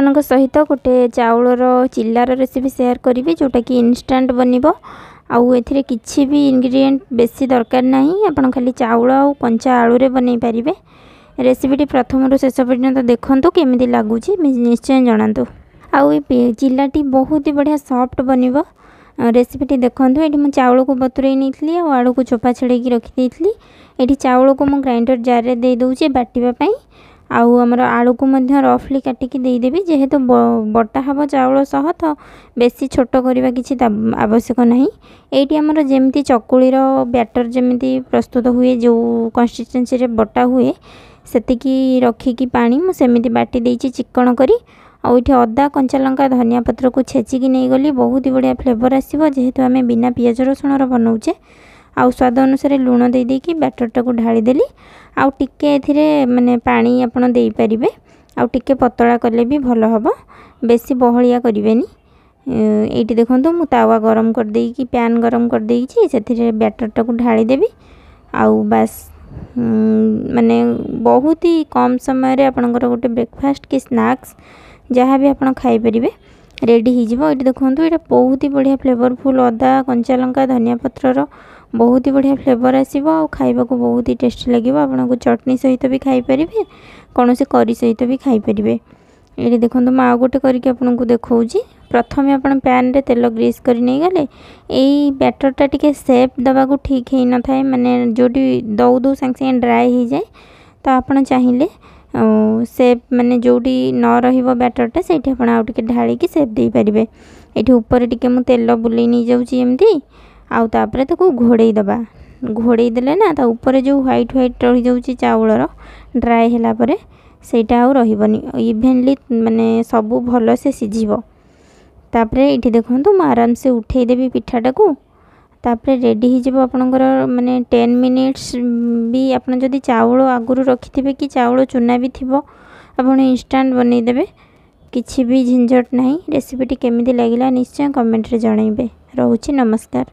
मान सहित गोटे चाउलर चिल्लार रेसिपी शेयर करी जोटा कि इनस्टांट बनब आउ ए किसी भी इंग्रेडिएंट बेसी दरकार नहीं। आपन खाली चाउल और कंचा आलू रे बनै पारिबे। रेसिपीटी प्रथम रु शेष पर्यंत देखंतु केमिति लागुची निश्चय जणातु। आउ ए चिल्लाटी बहुत ही बढ़िया सॉफ्ट बनब। रेसिपीटी देखंतु एठी मु चाउल को बतुरई नैथली और आलू को चोपा छड़ेकी रखी देइथली। एठी चाउल को मु ग्राइंडर जार रे दे दउची बाटिबा पई। आउ हमर आलू को मध्य रफली काटिकी देदेवी जेहेतु बटा हब चाउल सह तो बेसी छोट करवा किसी आवश्यक नहीं। एटी आमर जेमती चकुलीर बैटर जेमती प्रस्तुत हुए जो कंसिस्टेंसी रे बटा हुए सेतिकी रखिकी पानी मु सेमिति बाटी देइची चिकन करी। आउ इठी अदा कंचा लंका धनिया पत्र को छेचिकी नहीं गली बहुत ही बढ़िया फ्लेवर आसीबो जेहेतु आमे बिना पियाज रसुण बनाऊचे। आउ स्वाद अनुसार लुण दे देकी बैटरटा को ढाली देली। आउ टिके एथिरे माने पानी आपण देई परिबे। आउ टिके पतला करले भी भलो हबो बेसी बहलिया करिवेनी। एठी देखंतु मु तावा गरम कर देकी पैन गरम कर देइछि सेथिरे बैटरटा को ढाली देबी। आउ बस माने बहुत ही कम समय रे आपनकर गोटे ब्रेकफास्ट की स्नैक्स जहाँ भी आपन खाई परिबे रेडी हो जिवो। एठी देखंतु एटा बहुत ही बढ़िया फ्लेवरफुल अदा कंचा लंका धनिया पत्रर बहुत ही बढ़िया फ्लेवर आसीबो। आ खाइबा को बहुत ही टेस्टी लागिबो। आपन को चटनी सहित भी खाई परिबे कोन से करी सहित भी खाई परिबे। एठी देखंतु मा गोटे करके आपन को देखौची। प्रथमे आपन पैन रे तेल ग्रीस करी नै गले एई बैटरटा टिके शेप दबा को ठीक हे न थाए माने जोटी दउ संग संग ड्राई हो जाए तो आपन चाहिए शेप माने जोटी न रहिबो बैटरटा सेठी आपन आउ टिके ढाली की शेप दे परिबे। एठी ऊपर टिके मु तेल बुलै नै जाउची एमती आउ तापरे ताको घोड़े दबा। घोड़े देले ना ता ऊपर जो व्हाइट व्हाइट रही जाउची चाउलर ड्राई हैला परे सेटा आउ रहिबनी इवनली माने सबु भलो से सिझिबो। तापरे एठी देखंतु म आराम से उठेई देबी पिठाटा को। तापरे रेडी हो जिवो आपनकर माने 10 मिनिट्स भी आपन जदी चाउल आगुरु रखिथिबे कि चाउल चुना भी थिबो आपन इंस्टेंट बनै देबे किछि भी झंझट नहीं। रेसिपीटी केमिति लागिला निश्चय कमेंट रे जणाइबे। रहूची नमस्कार।